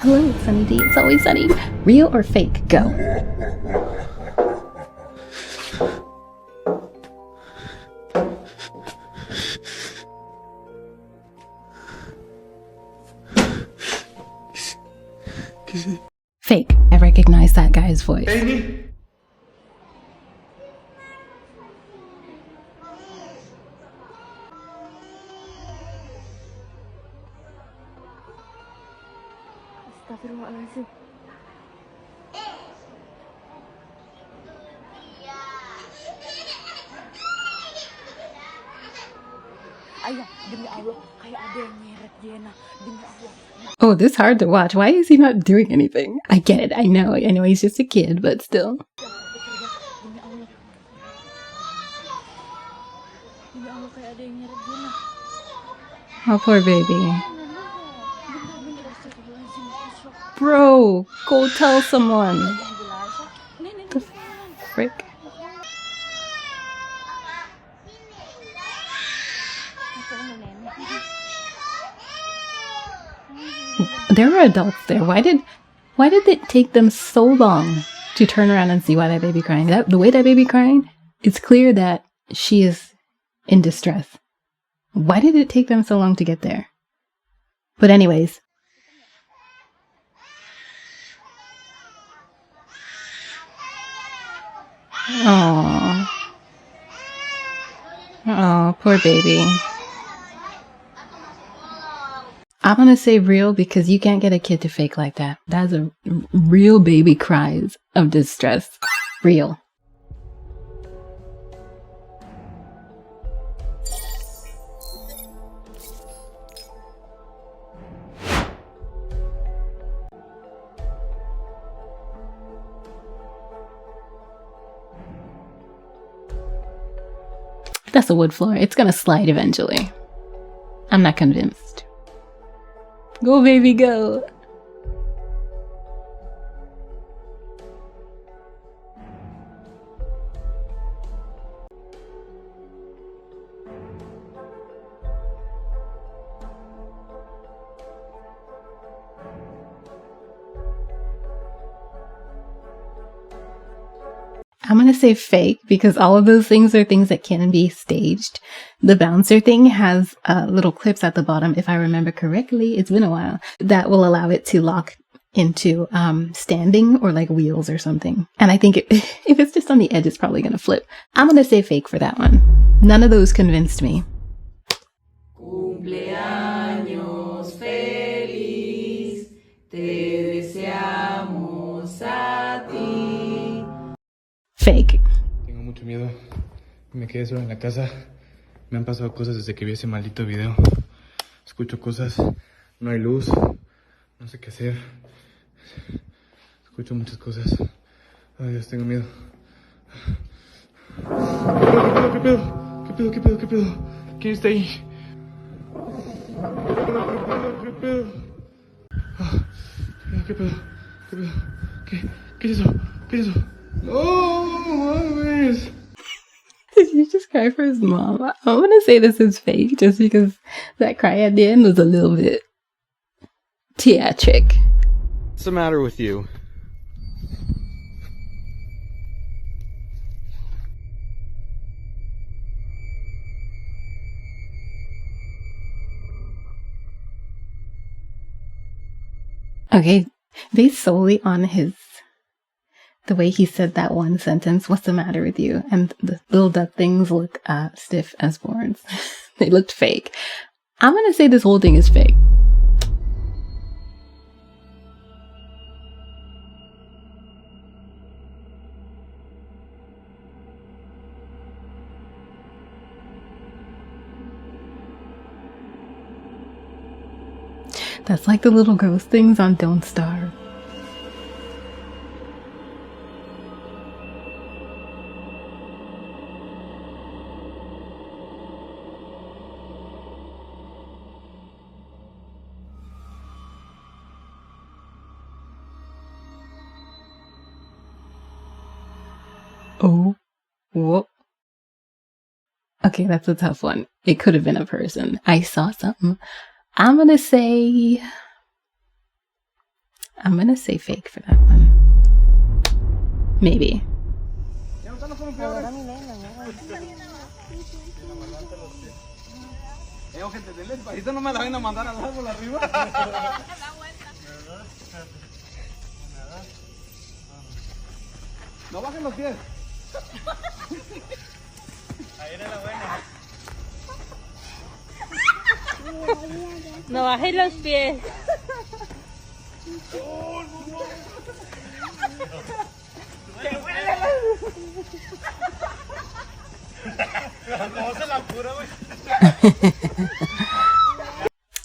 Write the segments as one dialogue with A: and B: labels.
A: Hello, Sunny-Dei. It's always sunny. Real or fake? Go. Fake. I recognize that guy's voice.
B: Amy?
C: Astagfirullahaladzim. Ayah, demi Allah, kayak ada yang nyeret Jena. Demi Allah.
A: Oh, this is hard to watch. Why is he not doing anything? I get it. I know he's just a kid, but still.
C: Demi Allah. Demi Allah, kayak ada yang nyeret Jena.
A: Oh, poor baby. Bro, go tell someone. The frick? There were adults there. Why did it take them so long to turn around and see why that baby crying? The way that baby crying, it's clear that she is in distress. Why did it take them so long to get there? But anyways. Oh, poor baby. I'm gonna say real because you can't get a kid to fake like that. That's a real baby cries of distress. Real. That's a wood floor. It's gonna slide eventually. I'm not convinced. Go, baby, go. I'm gonna say fake because all of those things are things that can be staged. The bouncer thing has little clips at the bottom, if I remember correctly. It's been a while. That will allow it to lock into standing or like wheels or something. And I think if it's just on the edge, it's probably gonna flip. I'm gonna say fake for that one. None of those convinced me.
D: Cumpleaños feliz, te deseamos a ti.
A: Fake.
B: Tengo mucho miedo. Me quedé solo en la casa. Me han pasado cosas desde que vi ese maldito video. Escucho cosas. No hay luz. No sé qué hacer. Escucho muchas cosas. Ay, Dios, tengo miedo. ¿Qué pedo? ¿Qué pedo? ¿Qué pedo? ¿Qué pedo? ¿Quién está ahí? ¿Qué pedo? ¿Qué pedo? ¿Qué pedo? ¿Qué es eso? ¿Qué es eso? No, mames.
A: Did you just cry for his mom? I'm gonna say this is fake just because that cry at the end was a little bit theatric.
E: What's the matter with you?
A: Okay, based solely on the way he said that one sentence, what's the matter with you? And the build-up things look stiff as boards. They looked fake. I'm gonna say this whole thing is fake. That's like the little ghost things on Don't Starve. Oh, whoa. Okay, that's a tough one. It could have been a person. I saw something. I'm gonna say I'm gonna say fake for that one. Maybe.
B: No bajen los pies.
C: No bajes los pies.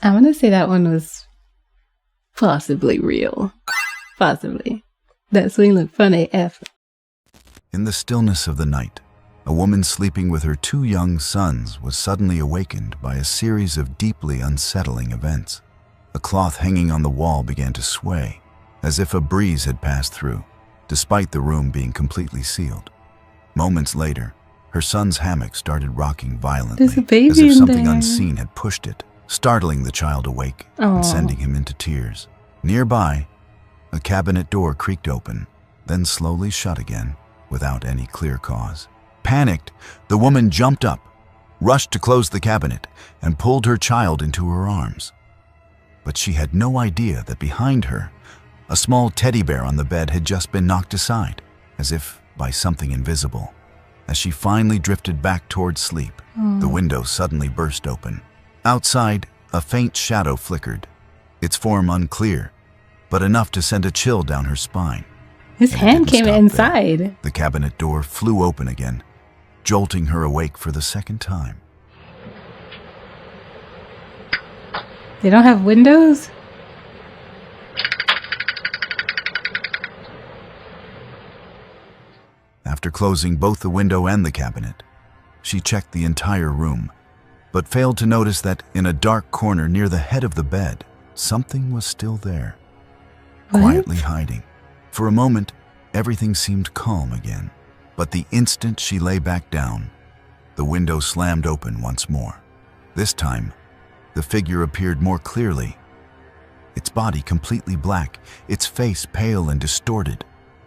A: I'm gonna say that one was possibly real. Possibly. That swing looked fun AF.
F: In the stillness of the night, a woman sleeping with her 2 young sons was suddenly awakened by a series of deeply unsettling events. A cloth hanging on the wall began to sway, as if a breeze had passed through, despite the room being completely sealed. Moments later, her son's hammock started rocking violently,
A: There's a baby
F: as if
A: in
F: something
A: there.
F: unseen had pushed it, startling the child awake
A: Aw.
F: and sending him into tears. Nearby, a cabinet door creaked open, then slowly shut again, without any clear cause. Panicked, the woman jumped up, rushed to close the cabinet, and pulled her child into her arms. But she had no idea that behind her, a small teddy bear on the bed had just been knocked aside, as if by something invisible. As she finally drifted back towards sleep, the window suddenly burst open. Outside, a faint shadow flickered, its form unclear, but enough to send a chill down her spine.
A: His
F: And it
A: hand
F: didn't
A: came
F: stop
A: inside.
F: there. The cabinet door flew open again, jolting her awake for the second time.
A: They don't have windows?
F: After closing both the window and the cabinet, she checked the entire room, but failed to notice that in a dark corner near the head of the bed, something was still there,
A: What?
F: quietly hiding. For a moment, everything seemed calm again, but the instant she lay back down, the window slammed open once more. This time, the figure appeared more clearly, its body completely black, its face pale and distorted,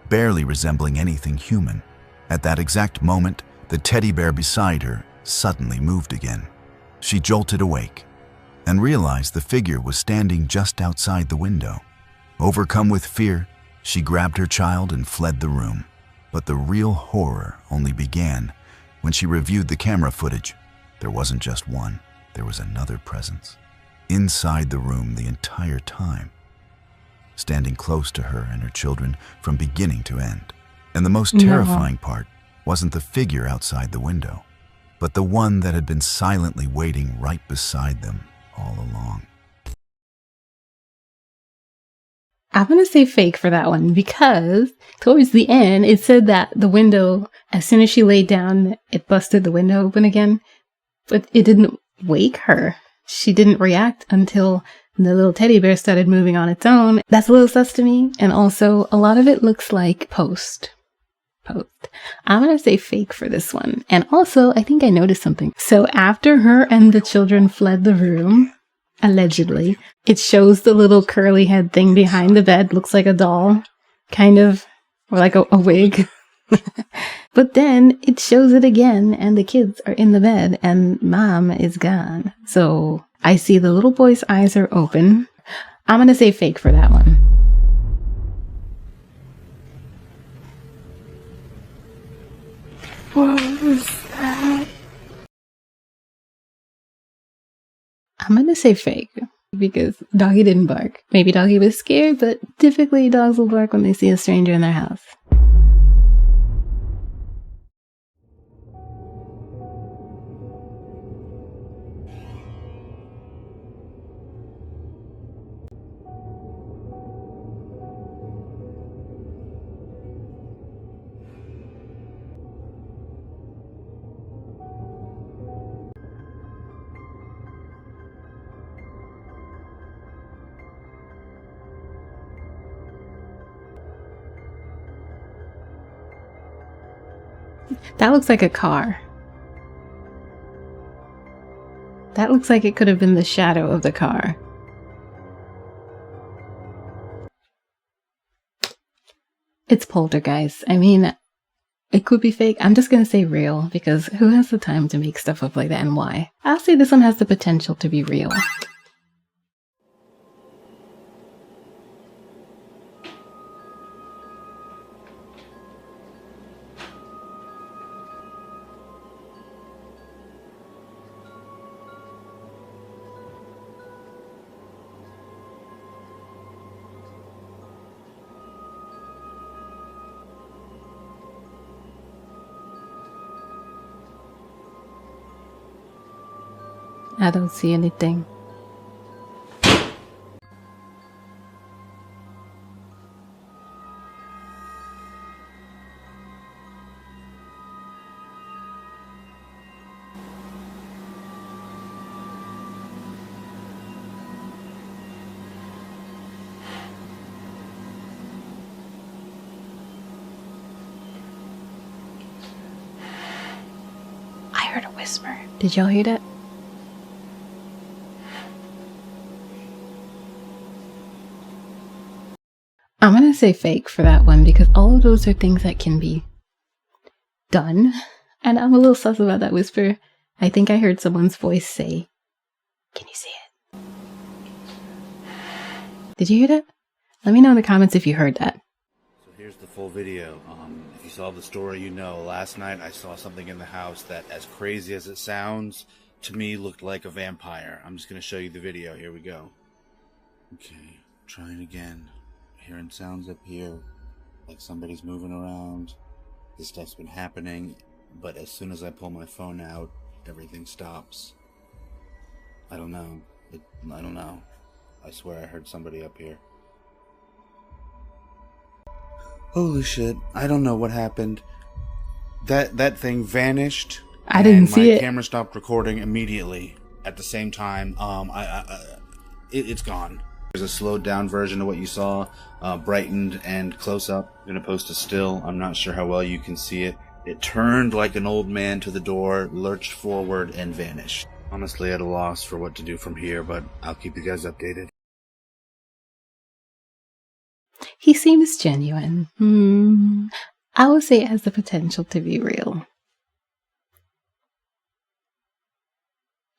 F: barely resembling anything human. At that exact moment, the teddy bear beside her suddenly moved again. She jolted awake and realized the figure was standing just outside the window. Overcome with fear, she grabbed her child and fled the room. But the real horror only began when she reviewed the camera footage. There wasn't just one, there was another presence. Inside the room the entire time, standing close to her and her children from beginning to end. And the most terrifying part wasn't the figure outside the window, but the one that had been silently waiting right beside them all along.
A: I'm gonna say fake for that one because towards the end it said that the window, as soon as she laid down, it busted the window open again, but it didn't wake her. She didn't react until the little teddy bear started moving on its own. That's a little sus to me, and also a lot of it looks like post. I'm gonna say fake for this one. And also, I think I noticed something. So after her and the children fled the room, allegedly, it shows the little curly head thing behind the bed, looks like a doll, kind of, or like a wig. But then it shows it again, and the kids are in the bed, and mom is gone. So I see the little boy's eyes are open. I'm gonna say fake for that one. What was that? I'm gonna say fake because doggy didn't bark. Maybe doggy was scared, but typically dogs will bark when they see a stranger in their house. That looks like a car. That looks like it could have been the shadow of the car. It's Poltergeist. I mean, it could be fake. I'm just gonna say real, because who has the time to make stuff up like that, and why? I'll say this one has the potential to be real. I don't see anything. I heard a whisper. Did y'all hear that? I'm gonna say fake for that one, because all of those are things that can be done. And I'm a little sus about that whisper. I think I heard someone's voice say, "Can you see it?" Did you hear that? Let me know in the comments if you heard that.
G: So here's the full video. If you saw the story, you know, last night I saw something in the house that, as crazy as it sounds, to me looked like a vampire. I'm just gonna show you the video. Here we go. Okay, trying again. Hearing sounds up here, like somebody's moving around. This stuff's been happening, but as soon as I pull my phone out, everything stops. I don't know. I don't know. I swear I heard somebody up here. Holy shit. I don't know what happened. That thing vanished.
A: I didn't see it.
G: My camera stopped recording immediately at the same time. It's gone. There's a slowed down version of what you saw, brightened and close up. I'm gonna post a still. I'm not sure how well you can see it. It turned like an old man to the door, lurched forward, and vanished. Honestly, at a loss for what to do from here, but I'll keep you guys updated.
A: He seems genuine. I would say it has the potential to be real.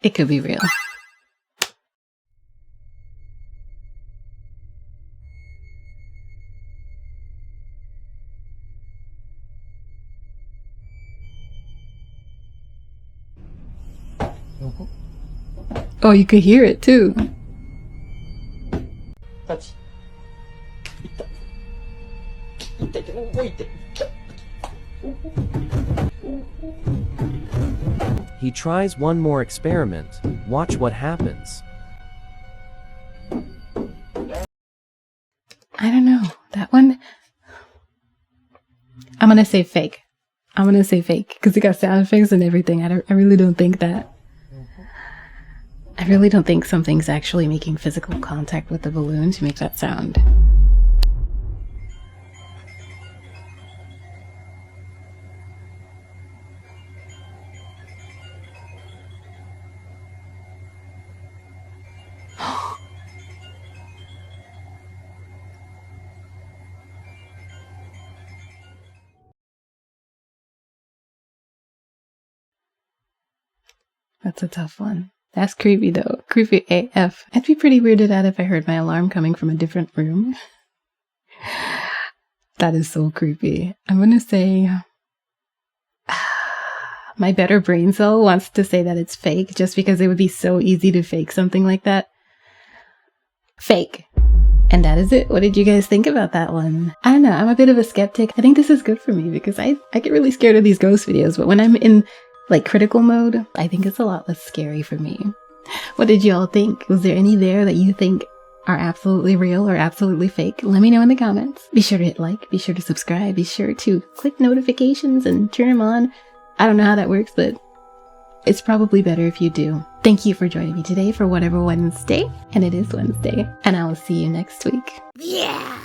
A: It could be real. Oh, you could hear it too.
H: He tries one more experiment. Watch what happens.
A: I don't know. That one, I'm gonna say fake. I'm gonna say fake because it got sound effects and everything. I really don't think that. I really don't think something's actually making physical contact with the balloon to make that sound. That's a tough one. That's creepy though. Creepy AF. I'd be pretty weirded out if I heard my alarm coming from a different room. That is so creepy. I'm gonna say... my better brain cell wants to say that it's fake just because it would be so easy to fake something like that. Fake. And that is it. What did you guys think about that one? I don't know. I'm a bit of a skeptic. I think this is good for me because I get really scared of these ghost videos, but when I'm in like critical mode, I think it's a lot less scary for me. What did y'all think? Was there any there that you think are absolutely real or absolutely fake? Let me know in the comments. Be sure to hit like, be sure to subscribe, be sure to click notifications and turn them on. I don't know how that works, but it's probably better if you do. Thank you for joining me today for Whatever Wednesday, and it is Wednesday, and I will see you next week.
C: Yeah!